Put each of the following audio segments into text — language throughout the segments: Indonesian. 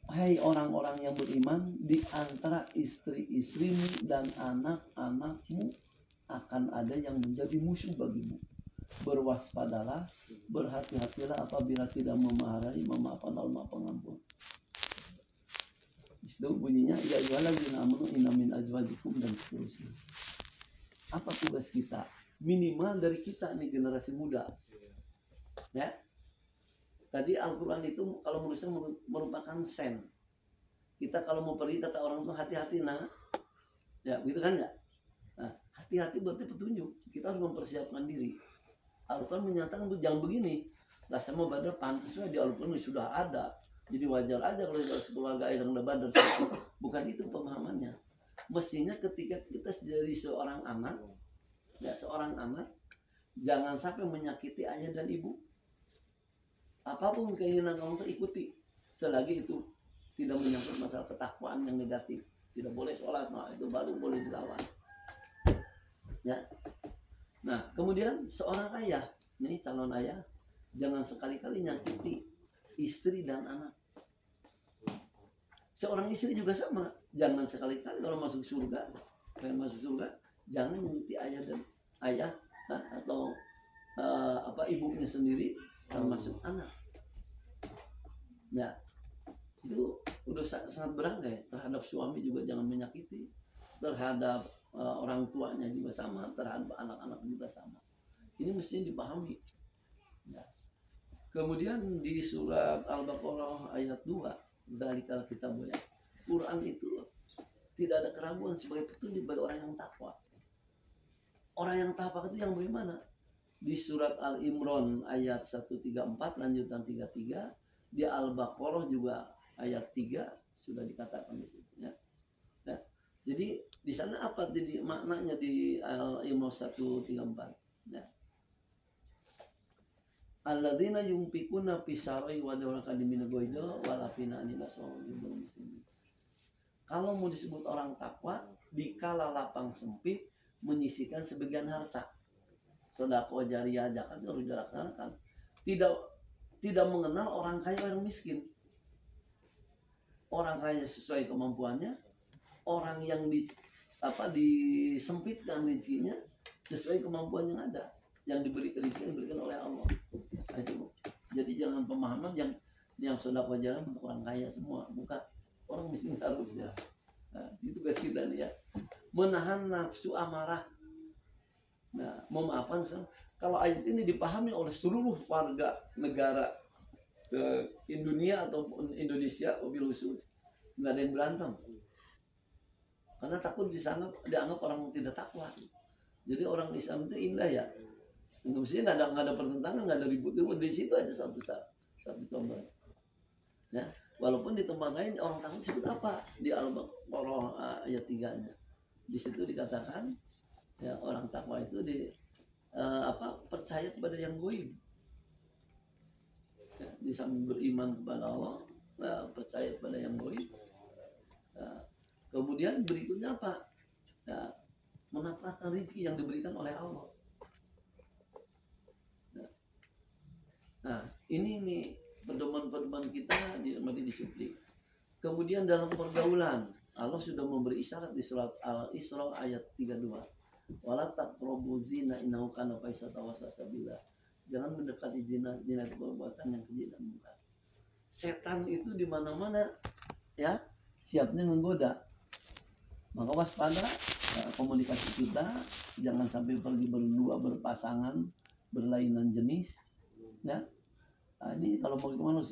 hai orang-orang yang beriman, di antara istri-istrimu dan anak-anakmu akan ada yang menjadi musuh bagimu. Berwaspadalah, berhati-hatilah apabila tidak memarahi, memaafkan dan maha pengampun. Itu bunyinya ya ayyuhallazina amanu inna min azwajikum dan seterusnya. Apa tugas kita? Minimal dari kita nih generasi muda. Ya. Tadi Al-Quran itu kalau menurut saya merupakan sen. Kita kalau mau pergi kata orang tuh hati-hati nah. Ya, gitu kan ya? Nah, hati-hati berarti petunjuk. Kita harus mempersiapkan diri. Al-Quran menyatakan tuh jangan begini. Lah sama Badar pantasnya di Al-Quran sudah ada. Jadi wajar aja kalau keluarga yang udah Badar. Bukan itu pemahamannya. Mestinya ketika kita jadi seorang anak, ya seorang anak, jangan sampai menyakiti ayah dan ibu. Apapun keinginan kamu ikuti selagi itu tidak menyangkut masalah ketakwaan yang negatif. Tidak boleh sholat, nah itu baru boleh dilawan. Ya. Nah kemudian seorang ayah, nih calon ayah, jangan sekali-kali nyakiti istri dan anak. Seorang istri juga sama, jangan sekali-kali kalau masuk surga, pengen masuk surga, jangan menyakiti ayah atau ibunya sendiri, termasuk anak. Ya, itu udah sangat berangkai. Terhadap suami juga jangan menyakiti, terhadap orang tuanya juga sama, terhadap anak-anak juga sama. Ini mesti dipahami. Ya. Kemudian di surat Al-Baqarah ayat 2, dzalikal kitabul, Quran itu tidak ada keraguan sebagai petunjuk bagi orang yang takwa. Orang yang takwa itu yang bagaimana? Di surat Al-Imran ayat 134 lanjutan 33, di Al-Baqarah juga ayat 3 sudah dikatakan itu ya. Ya. Jadi di sana apa jadi maknanya di Al-Imran 134 ya. Alladzina yunfikuna fisari wa dawakadimina goido walafina anilasawabul muslimin. Kalau mau disebut orang takwa, dikala lapang sempit menyisikan sebagian harta. Sedekah jariyah zakat harus dilaksanakan. Tidak mengenal orang kaya orang miskin. Orang kaya sesuai kemampuannya, orang yang disempitkan rezekinya sesuai kemampuan yang ada, yang diberikan oleh Allah. Itu. Jadi jangan pemahaman yang sedekah jariyah untuk orang kaya semua, bukan orang miskin harusnya. Nah, itu tugas kita nih ya. Menahan nafsu amarah. Nah, memaafkan kalau ayat ini dipahami oleh seluruh warga negara Indonesia ataupun Indonesia mobil khusus, nggak ada yang berantem karena takut dianggap orang tidak takwa. Jadi orang Islam itu indah ya, mestinya nggak ada pertentangan, nggak ada ribut-ribut, di situ aja satu tombol ya. Walaupun di tempat lain orang takut disebut apa di Al-Baqarah ayat 3-nya, di situ dikatakan ya orang takwa itu percaya kepada yang gaib. Ya, di samping beriman kepada Allah, percaya kepada yang gaib. Ya, kemudian berikutnya apa? Ya, menapakkan rezeki yang diberikan oleh Allah. Ya. Nah, ini pedoman-pedoman kita mari disiplin. Kemudian dalam pergaulan, Allah sudah memberi isyarat di surat Al-Isra ayat 32. Wala taqrabu zina innahu kana fahisatan wa sabila. Jangan mendekati zina itu perbuatan yang keji dan mungkar. Setan itu di mana-mana ya, siapnya menggoda. Maka waspada komunikasi kita, jangan sampai pergi berdua berpasangan, berlainan jenis ya. Nah, ini kalau mau kemana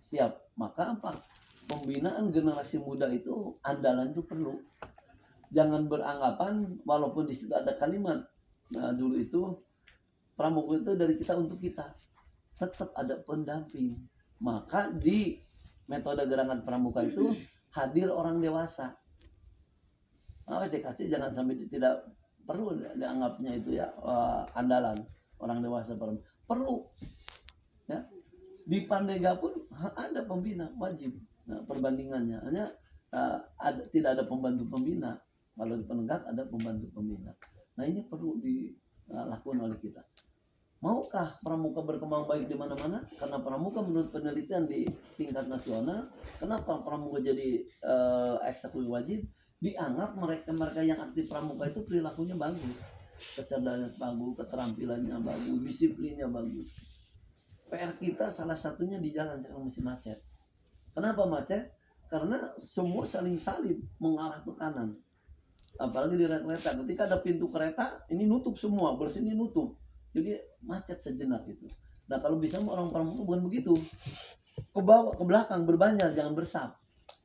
siap. Maka apa? Pembinaan generasi muda itu andalan itu perlu. Jangan beranggapan walaupun di situ ada kalimat dulu itu pramuka itu dari kita untuk kita, tetap ada pendamping. Maka di metode gerakan pramuka itu hadir orang dewasa. DKC jangan sampai tidak perlu dianggapnya itu ya andalan orang dewasa perlu ya. Di Pandega pun ada pembina wajib. Nah, perbandingannya hanya tidak ada pembantu pembina. Kalau di Penegak ada pembantu pembina. Nah ini perlu dilakukan oleh kita. Maukah pramuka berkembang baik di mana-mana? Karena pramuka menurut penelitian di tingkat nasional, kenapa pramuka jadi ekskul wajib? Dianggap mereka yang aktif pramuka itu perilakunya bagus, kecerdasan bagus, keterampilannya bagus, disiplinnya bagus. PR kita salah satunya di jalan sekarang masih macet. Kenapa macet? Karena semua saling salib mengarah ke kanan. Apalagi di rel kereta, ketika ada pintu kereta ini nutup semua, bersini nutup, jadi macet sejenak itu. Nah kalau bisa orang pramuka bukan begitu, ke bawah, ke belakang, berbanjar, jangan bersab.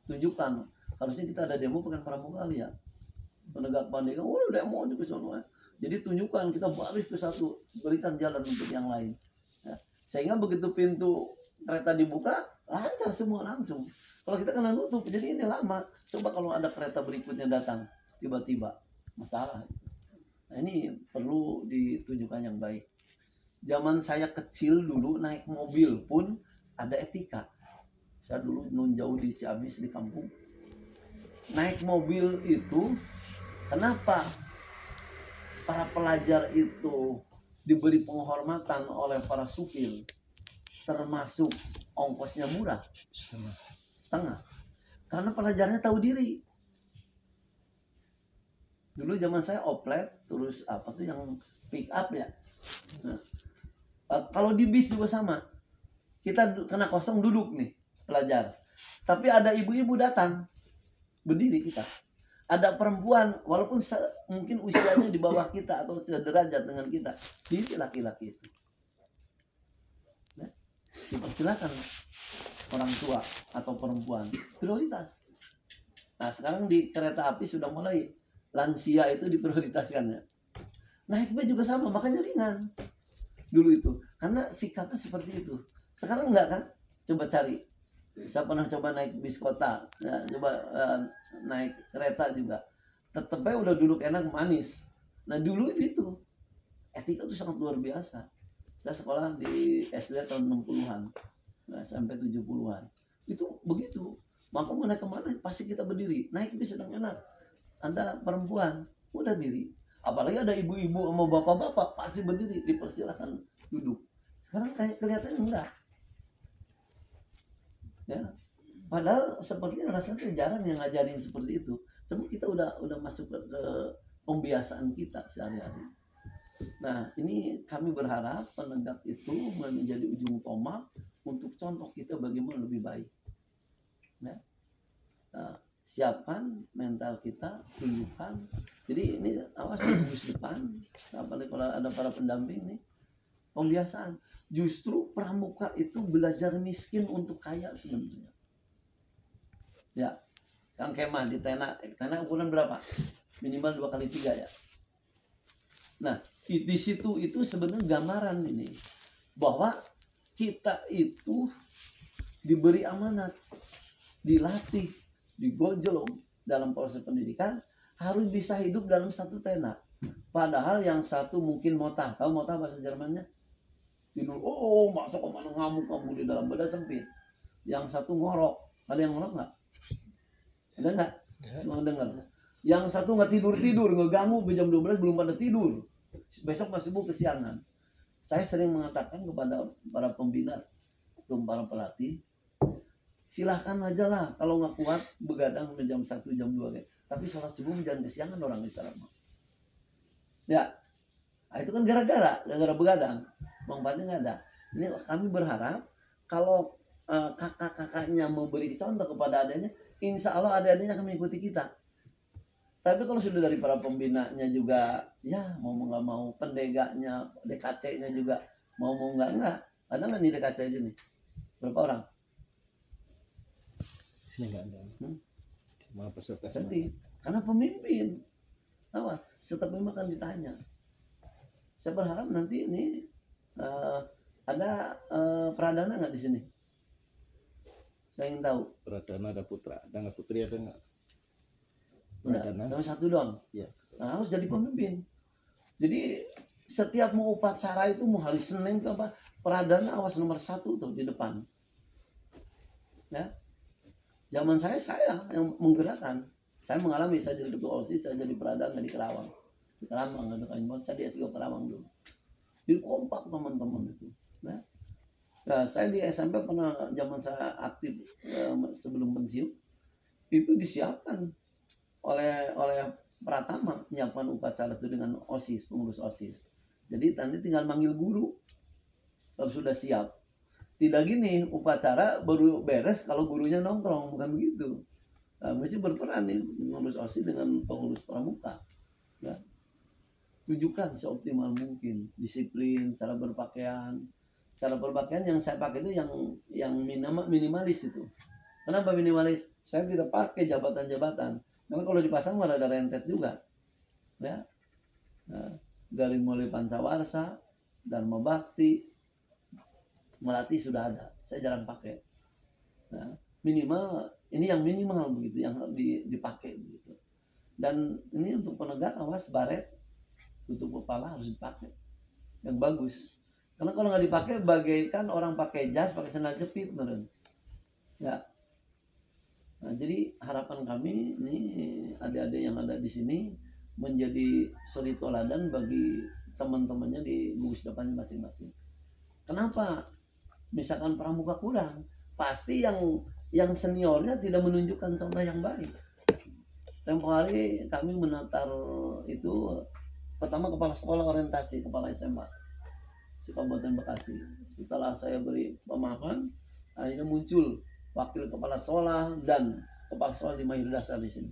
Tunjukkan, harusnya kita ada demo bukan pramuka lihat, penegak pandega, oh demo di sana. Jadi tunjukkan, kita baris ke satu, berikan jalan untuk yang lain. Ya. Sehingga begitu pintu kereta dibuka, lancar semua langsung. Kalau kita kena nutup, jadi ini lama. Coba kalau ada kereta berikutnya datang, tiba-tiba masalah. Nah ini perlu ditunjukkan yang baik. Zaman saya kecil dulu naik mobil pun ada etika. Saya dulu nun jauh di Ciamis di kampung. Naik mobil itu kenapa para pelajar itu diberi penghormatan oleh para supir, termasuk ongkosnya murah setengah. Karena pelajarnya tahu diri. Dulu zaman saya oplet, terus apa tuh yang pick up ya. Nah, kalau di bis juga sama. Kita kena kosong duduk nih pelajar. Tapi ada ibu-ibu datang, berdiri kita. Ada perempuan, walaupun mungkin usianya di bawah kita atau sederajat dengan kita, diri laki-laki itu. Nah, dipersilakan orang tua atau perempuan prioritas. Nah sekarang di kereta api sudah mulai lansia itu diprioritaskan ya. Naik bis juga sama, makanya ringan dulu itu, karena sikapnya seperti itu. Sekarang enggak kan? Coba cari. Saya pernah coba naik bis kota, ya, coba naik kereta juga. Tetep aja udah duduk enak manis. Nah dulu itu etika itu sangat luar biasa. Saya sekolah di SD tahun 60-an, nah, sampai 70-an. Itu begitu. Maka mau naik kemana pasti kita berdiri. Naik bis sedang enak. Ada perempuan udah diri. Apalagi ada ibu-ibu sama bapak-bapak pasti berdiri, dipersilahkan duduk. Sekarang kayak kelihatannya enggak. Ya, padahal sepertinya rasanya jarang yang ngajarin seperti itu. Cuma kita udah masuk ke pembiasaan kita sehari-hari. Nah, ini kami berharap penegak itu menjadi ujung tombak untuk contoh kita bagaimana lebih baik. Ya. Nah, siapkan mental kita, tunjukkan. Jadi ini awas di depan, apalagi kalau ada para pendamping nih, pembiasaan. Justru pramuka itu belajar miskin untuk kaya sebenarnya. Ya, Kang Kemah di Tena ukuran berapa? Minimal 2x3 ya. Nah, di situ itu sebenarnya gambaran ini bahwa kita itu diberi amanat, dilatih, digojlong dalam proses pendidikan, harus bisa hidup dalam satu tenda. Padahal yang satu mungkin motah, tahu motah bahasa Jermannya? Tidur, oh masuk kemana ngamuk-ngamuk di dalam badan sempit. Yang satu ngorok, ada yang ngorok nggak? Ada nggak? Cuma dengar. Yang satu nggak tidur, ngeganggu jam 12 belum pada tidur. Besok masih sibuk kesiangan. Saya sering mengatakan kepada para pembina atau para pelatih, silahkan aja lah kalau nggak kuat begadang jam 1 jam 2 kayak. Tapi sholat subuh jangan kesiangan orang di sana. Ya, nah, itu kan gara-gara begadang. Manfaatnya nggak ada. Ini kami berharap kalau kakak-kakaknya memberi contoh kepada adanya, insya Allah adik-adiknya akan mengikuti kita. Tapi kalau sudah dari para pembinanya juga, ya mau nggak mau, pendeganya, DKC-nya juga mau nggak, ada nggak nih DKC ini? Berapa orang? Sini nggak ada. Cuma peserta sedih, karena pemimpin. Apa? Setiap memang akan ditanya. Saya berharap nanti ini ada pradana nggak di sini? Saya ingin tahu. Pradana ada putra, ada nggak putri ada nggak? Pradana sama satu doang. Ya. Nah, harus jadi pemimpin. Jadi setiap mau upacara itu mau hari Senin ke apa? Pradana awas nomor 1 tuh di depan. Ya. Zaman saya yang menggerakkan. Saya mengalami, saya jadi ketua OSIS, saya jadi pradana di Kerawang. Di Kerawang ada kain saya di S3 Kerawang dulu. Jadi kompak teman-teman itu. Nah, saya di SMP pernah zaman saya aktif sebelum pensiun itu disiapkan oleh Pratama menyiapkan upacara itu dengan OSIS, pengurus OSIS. Jadi nanti tinggal manggil guru kalau sudah siap. Tidak gini upacara baru beres kalau gurunya nongkrong, bukan begitu. Nah, mesti berperan nih pengurus OSIS dengan pengurus pramuka. Ya. Tunjukkan seoptimal mungkin disiplin, cara berpakaian. Cara berpakaian yang saya pakai itu yang minimalis itu. Kenapa minimalis? Saya tidak pakai jabatan-jabatan. Karena kalau dipasang ada rentet juga. Ya. Nah, dari mulai Pancawarsa, Dharma Bakti, Melati sudah ada. Saya jarang pakai. Nah, minimal ini yang minimal begitu yang dipakai begitu. Dan ini untuk penegak awas baret tutup kepala harus dipakai yang bagus. Karena kalau nggak dipakai bagaikan orang pakai jas pakai sandal jepit beneran. Ya. Nah, jadi harapan kami ini adik-adik yang ada di sini menjadi suri toladan bagi teman-temannya di gugus depannya masing-masing. Kenapa? Misalkan pramuka kurang, pasti yang seniornya tidak menunjukkan contoh yang baik. Tempo hari kami menatar itu pertama kepala sekolah orientasi, kepala SMA si Kabupaten Bekasi. Setelah saya beri pemahaman, akhirnya muncul wakil kepala sekolah dan kepala sekolah di Mahir Dasar di sini.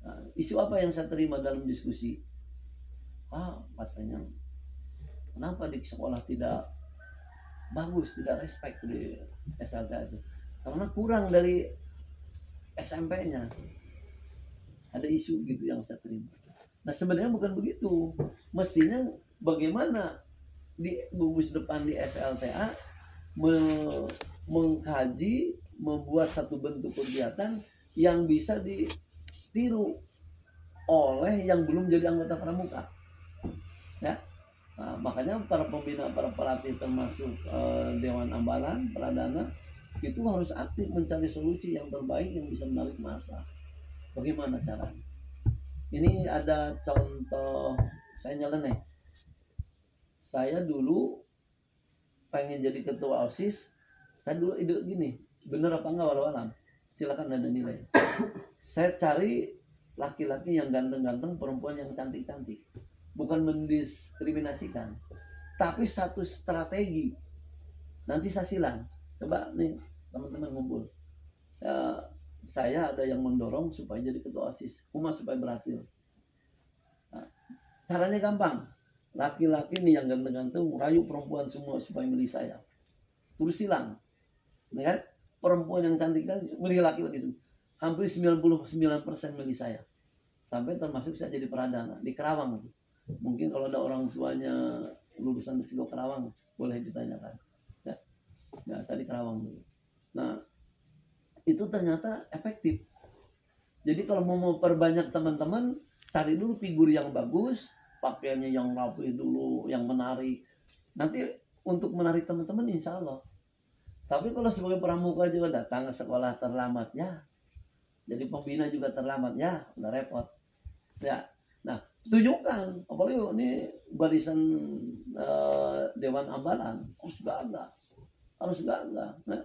Nah, isu apa yang saya terima dalam diskusi? Katanya, kenapa di sekolah tidak bagus, tidak respect di SLTA itu? Karena kurang dari SMP-nya. Ada isu gitu yang saya terima. Nah sebenarnya bukan begitu. Mestinya bagaimana di gugus depan di SLTA mengkaji, membuat satu bentuk kegiatan yang bisa ditiru oleh yang belum jadi anggota pramuka. Ya. Nah, makanya para pembina, para pelatih termasuk Dewan Ambalan, Pradana itu harus aktif mencari solusi yang terbaik yang bisa menarik massa. Bagaimana caranya? Ini ada contoh saya nyeleneh. Saya dulu pengen jadi ketua OSIS. Saya dulu ide gini, bener apa enggak walau alam? Silakan ada nilai. Saya cari laki-laki yang ganteng-ganteng, perempuan yang cantik-cantik. Bukan mendiskriminasikan, tapi satu strategi. Nanti saya silang. Coba nih teman-teman ngumpul. Saya ada yang mendorong supaya jadi ketua OSIS, Humas supaya berhasil. Nah, caranya gampang. Laki-laki nih yang ganteng-ganteng rayu perempuan semua supaya milih saya. Terus silang. Nah, kan? Perempuan yang cantik kan milih laki-laki semua. Hampir 99% milih saya. Sampai termasuk saya jadi Pradana di Kerawang. Mungkin kalau ada orang tuanya lulusan di Sigo Kerawang boleh ditanyakan. Ya, saya di Kerawang dulu. Nah, itu ternyata efektif. Jadi kalau mau memperbanyak teman-teman, cari dulu figur yang bagus, pakaiannya yang rapi dulu, yang menarik. Nanti untuk menarik teman-teman insya Allah. Tapi kalau sebagai pramuka juga datang ke sekolah terlambat ya, jadi pembina juga terlambat ya, udah repot. Ya, nah tunjukkan, apalagi ini barisan Dewan Ambalan harus gagah, nah,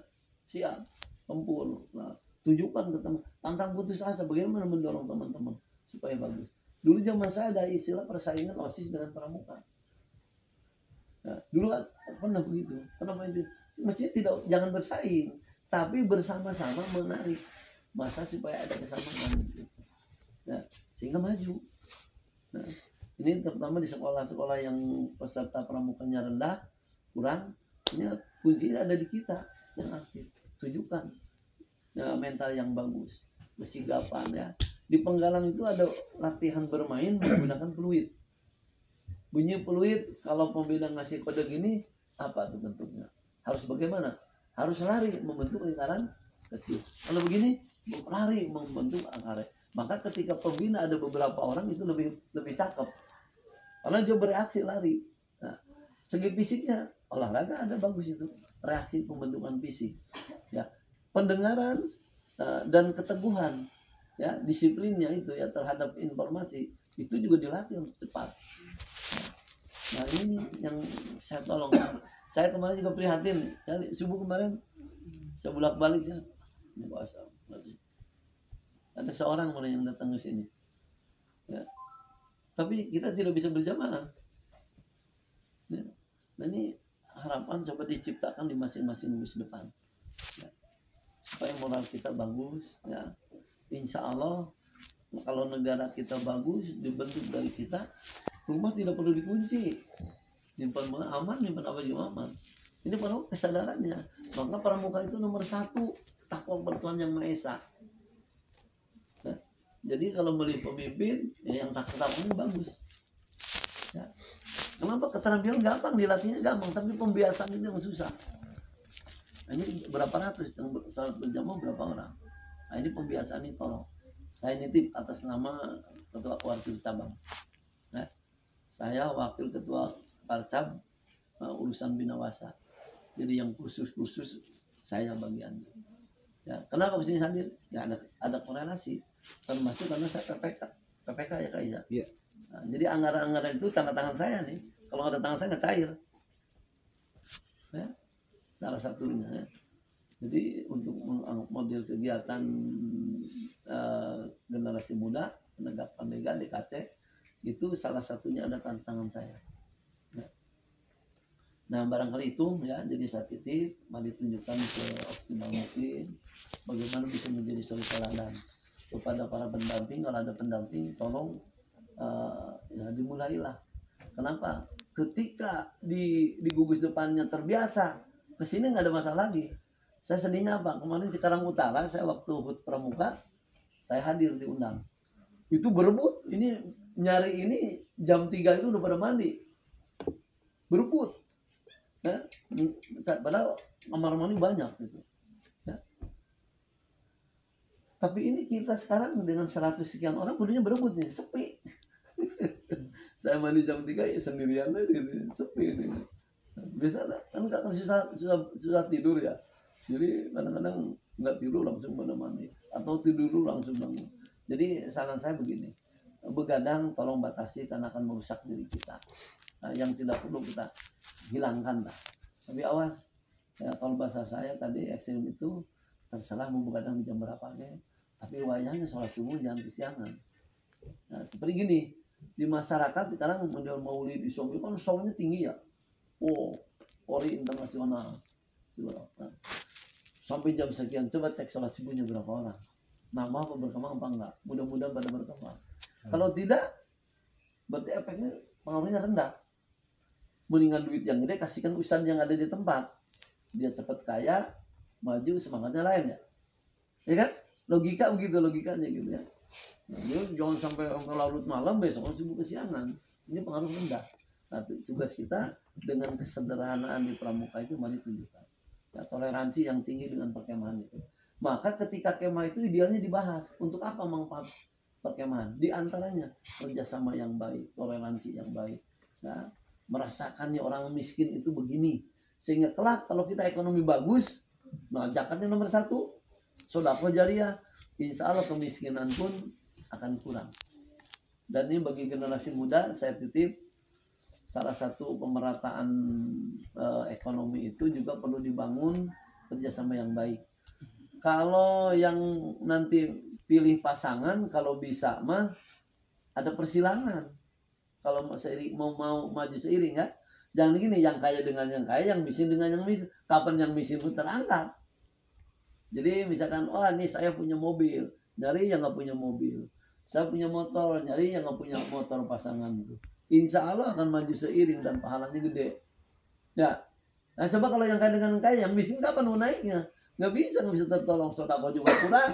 siap, tempur. Nah, tunjukkan ke teman, pantang putus asa, bagaimana mendorong teman-teman supaya bagus. Dulu zaman saya ada istilah persaingan OSIS dengan pramuka. Nah, dulu kan pernah begitu. Kenapa itu? Mestinya jangan bersaing, tapi bersama-sama menarik masa supaya ada kesamaan. Nah, sehingga maju. Nah, ini terutama di sekolah-sekolah yang peserta pramukanya rendah, kurang. Ini kuncinya ada di kita yang aktif. Tunjukkan mental yang bagus, kesigapan ya. Di Penggalang itu ada latihan bermain menggunakan peluit. Bunyi peluit kalau pembina ngasih kode gini, apa tuh bentuknya? Harus bagaimana? Harus lari membentuk lingkaran kecil. Kalau begini, lari membentuk lingkaran. Maka ketika pembina ada beberapa orang itu lebih cakep. Karena dia bereaksi lari. Nah, segi fisiknya olahraga ada bagus itu. Reaksi pembentukan fisik. Ya, pendengaran dan keteguhan, ya, disiplinnya itu ya terhadap informasi itu juga dilatih untuk cepat. Nah ini yang saya tolong. Saya kemarin juga prihatin. Subuh kemarin saya bolak-balik ya. Ini puasa. Ada seorang orang yang datang ke sini. Ya. Tapi kita tidak bisa berjamaah. Ya. Nah ini harapan coba diciptakan di masing-masing mus depan. Ya. Supaya moral kita bagus. Ya. Insya Allah kalau negara kita bagus dibentuk dari kita, rumah tidak perlu dikunci, nyimpan aman, nyimpan apa juga aman. Ini perlu kesadarannya. Maka pramuka itu nomor 1, takwa kepada Tuhan Yang Maha Esa. Nah, jadi kalau milih pemimpin ya yang takwa-takwanya bagus. Ya. Kenapa? Keterampilan gampang, dilatihnya gampang, tapi pembiasaan itu yang susah. Nah, ini berapa ratus yang salat berjamaah berapa orang? Nah ini pembiasaan ini tolong. Saya nitip atas nama Ketua Warkil Cabang. Nah, saya Wakil Ketua Parcab urusan binawasa. Jadi yang khusus saya bagian. Ya, kenapa kesini hadir? Ya ada korelasi. Termasuk karena saya PPK ya Kak Iza. Iya. Nah, jadi anggaran-anggaran itu tanda tangan saya nih. Kalau nggak ada tangan saya nggak cair. Ya, salah satunya. Ya. Jadi untuk model kegiatan generasi muda penegak Pandega DKC itu salah satunya ada tantangan saya. Nah barangkali itu ya, jadi saya titip mari tunjukkan ke optimal mungkin bagaimana bisa menjadi suri teladan kepada para pendamping. Kalau ada pendamping tolong ya dimulailah. Kenapa? Ketika di gugus depannya terbiasa, kesini nggak ada masalah lagi. Saya sedihnya apa? Kemarin Cikarang Utara, saya waktu HUT Pramuka, saya hadir diundang. Itu berebut, ini nyari ini jam 3 itu udah pada mandi. Berebut. Ya, padahal kamar mandi banyak gitu. Ya. Tapi ini kita sekarang dengan 100 sekian orang udah berebut nih, sepi. Saya mandi jam 3 ya sendirian aja gitu, sepi ini. Biasa kan susah tidur ya. Jadi kadang-kadang nggak tidur langsung pada mandi atau tidur dulu langsung bangun. Jadi saran saya begini, begadang tolong batasi karena akan merusak diri kita. Nah, yang tidak perlu kita hilangkan lah. Tapi awas, ya, kalau bahasa saya tadi ekstrim itu terserah mau begadang di jam berapa ya. Tapi wayahnya sholat subuh jangan kesiangan. Nah, seperti gini, di masyarakat sekarang model maulid di Solo kan soundnya tinggi ya. Oh, ori internasional. Nah, sampai jam sekian, coba cek sholat subuhnya berapa orang, nama apa berkembang apa enggak, mudah-mudahan pada berkembang. Kalau tidak, berarti efeknya pengaruhnya rendah. Mendingan duit yang gede kasihkan usaha yang ada di tempat, dia cepat kaya, maju, semangatnya lain ya, ya kan? Logika begitu, logikanya gitu ya. Nah, jangan sampai larut malam besok subuh kesiangan, ini pengaruh rendah. Nah, tugas kita dengan kesederhanaan di pramuka itu mari tunjukkan. Ya, toleransi yang tinggi dengan perkemahan itu. Maka ketika kemah itu idealnya dibahas untuk apa manfaat perkemahan. Di antaranya kerjasama yang baik, toleransi yang baik. Ya, merasakannya orang miskin itu begini. Sehingga kelak kalau kita ekonomi bagus, nah zakatnya nomor 1, sedekah jariah, insya Allah kemiskinan pun akan kurang. Dan ini bagi generasi muda saya titip. Salah satu pemerataan ekonomi itu juga perlu dibangun kerjasama yang baik. Kalau yang nanti pilih pasangan, kalau bisa mah ada persilangan. Kalau mau maju seiring ya, jangan gini yang kaya dengan yang kaya, yang miskin dengan yang miskin. Kapan yang miskin pun terangkat. Jadi misalkan, oh ini saya punya mobil, nyari yang nggak punya mobil. Saya punya motor, nyari yang nggak punya motor pasangan itu. Insya Allah akan maju seiring dan pahalanya gede. Ya, nah coba kalau yang kaya dengan yang kaya, yang miskin kapan mau naiknya? Nggak bisa tertolong, sedekah juga kurang.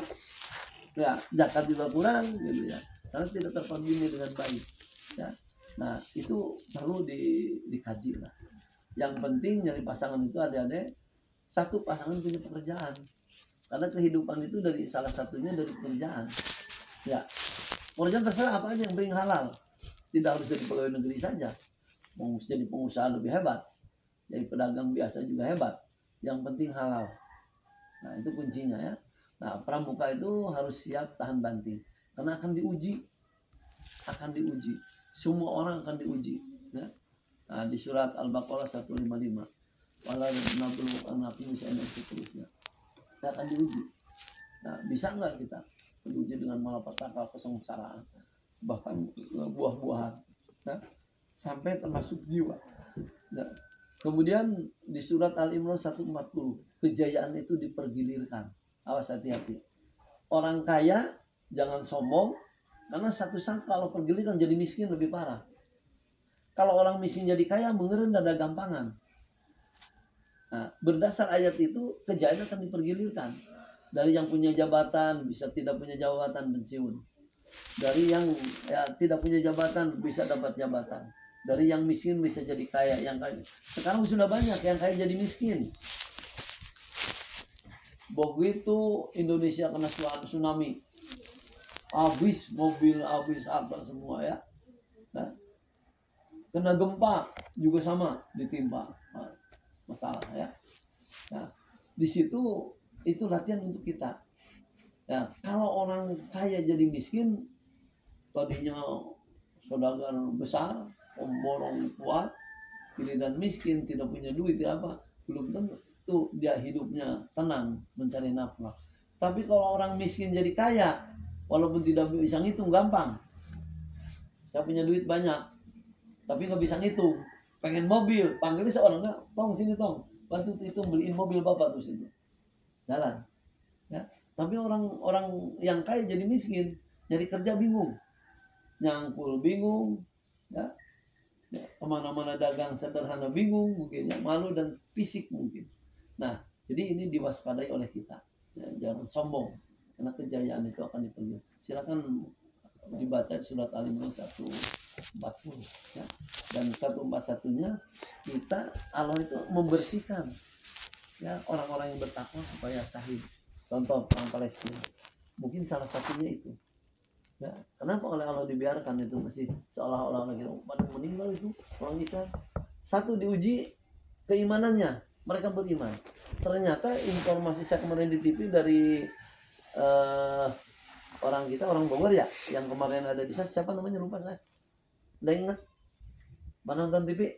Ya, zakat juga kurang, gitu ya. Karena tidak terkoordinir dengan baik. Ya, nah itu perlu dikaji lah. Yang penting nyari pasangan itu adik-adik, satu pasangan punya pekerjaan. Karena kehidupan itu dari salah satunya dari pekerjaan. Ya, pekerjaan terserah apa aja yang penting halal. Tidak harus jadi pegawai negeri saja. Mau jadi pengusaha lebih hebat. Jadi pedagang biasa juga hebat. Yang penting halal. Nah itu kuncinya ya. Nah pramuka itu harus siap tahan banting. Karena akan diuji. Semua orang akan diuji. Ya. Nah, di surat Al-Baqarah 155. Wala nabluwannakum bisyai'in dan seterusnya. Kita akan diuji. Nah, bisa nggak kita diuji dengan malapetaka, kesengsaraan, bahkan buah-buahan, nah, sampai termasuk jiwa. Nah, kemudian di surat Al-Imran 140, kejayaan itu dipergilirkan. Awas, hati-hati. Orang kaya jangan sombong, karena satu saat kalau pergiliran jadi miskin lebih parah. Kalau orang miskin jadi kaya, mengerendah ada gampangan. Nah, berdasar ayat itu, kejayaan akan dipergilirkan. Dari yang punya jabatan bisa tidak punya jabatan, pensiun. Dari yang tidak punya jabatan bisa dapat jabatan. Dari yang miskin bisa jadi kaya. Yang kaya sekarang sudah banyak yang kaya jadi miskin. Begitu Indonesia kena tsunami, habis mobil, habis apa semua ya. Nah, kena gempa juga sama, ditimpa masalah ya. Nah, di situ itu latihan untuk kita. Ya, kalau orang kaya jadi miskin, tadinya saudagar besar, pemborong kuat, giliran miskin tidak punya duit ya apa, belum tentu dia hidupnya tenang mencari nafkah. Tapi kalau orang miskin jadi kaya, walaupun tidak bisa ngitung, gampang. Saya punya duit banyak, tapi nggak bisa ngitung. Pengen mobil, panggil seorang, tong sini tong, bantu hitung, beliin mobil bapak tuh situ. Jalan. Ya. Tapi orang yang kaya jadi miskin, jadi kerja bingung, nyangkul bingung, ya. Kemana-mana dagang sederhana bingung, mungkin ya, malu dan fisik mungkin. Nah, jadi ini diwaspadai oleh kita. Ya, jangan sombong, karena kejayaan itu akan diperlukan. Silakan dibaca surat Al-Imran 140 ya. Dan 141-nya kita, Allah itu membersihkan ya orang-orang yang bertakwa supaya syahid. Contoh perang Palestina, mungkin salah satunya itu ya. Kenapa oleh Allah dibiarkan itu masih seolah-olah lagi pada meninggal itu orang Israel? Satu, diuji keimanannya, mereka beriman. Ternyata informasi saya kemarin di TV dari orang kita, orang Bogor ya, yang kemarin ada di sana, siapa namanya lupa saya. Udah ingat? Mana nonton TV?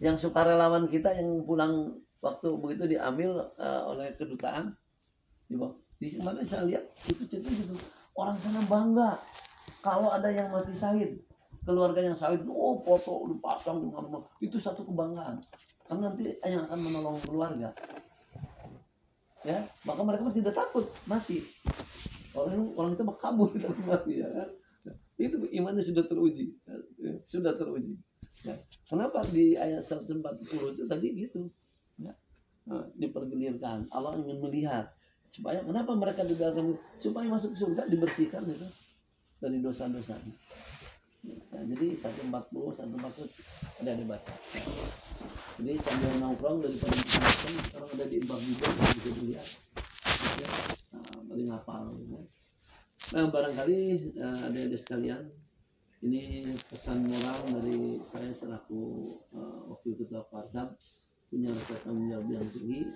Yang sukarelawan kita yang pulang waktu begitu diambil oleh kedutaan. Di mana saya lihat itu cerita gitu. Orang sana bangga kalau ada yang mati syahid, keluarga yang syahid, foto dipasang dengan itu satu kebanggaan. Karena nanti yang akan menolong keluarga. Ya, maka mereka tidak takut mati. Orang itu kabur tidak mati ya kan. Itu imannya sudah teruji. Sudah teruji. Ya. Kenapa di ayat 140 itu tadi gitu? Ya. Nah, dipergilirkan. Allah ingin melihat supaya kenapa mereka dibiarkan supaya masuk surga, dibersihkan itu dari dosa-dosanya. Ya, jadi 140 ada dibaca. Ya. Jadi sambil nongkrong daripada dimakan, sekarang ada di bab juga bisa dilihat. Ya. Nah, paling hafal. Ya. Nah, barangkali adik-adik sekalian, ini pesan moral dari saya selaku wakil ketua Farzab, punya rasa tanggung jawab yang tinggi.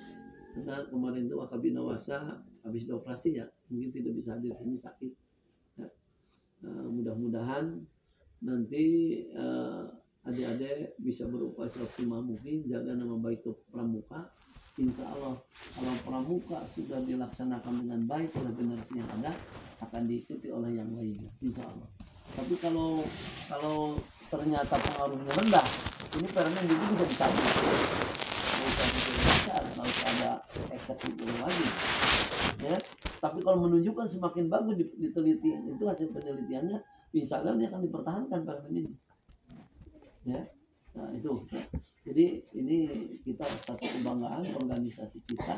Karena kemarin itu Wakabina Wasa habis dioperasi ya, mungkin tidak bisa hadir, ini sakit. Ya. Mudah-mudahan nanti adik-adik bisa berupaya seoptimal mungkin jaga nama baik ke pramuka. Insya Allah kalau pramuka sudah dilaksanakan dengan baik oleh generasi yang ada, akan diikuti oleh yang lainnya, insya Allah. Tapi kalau ternyata pengaruhnya rendah, ini permen itu bisa dicabut. Kalau ada eksekutif lagi, ya. Tapi kalau menunjukkan semakin bagus diteliti, itu hasil penelitiannya, insya Allah dia akan dipertahankan permen ini. Ya, nah itu. Ya. Jadi ini kita satu kebanggaan organisasi kita.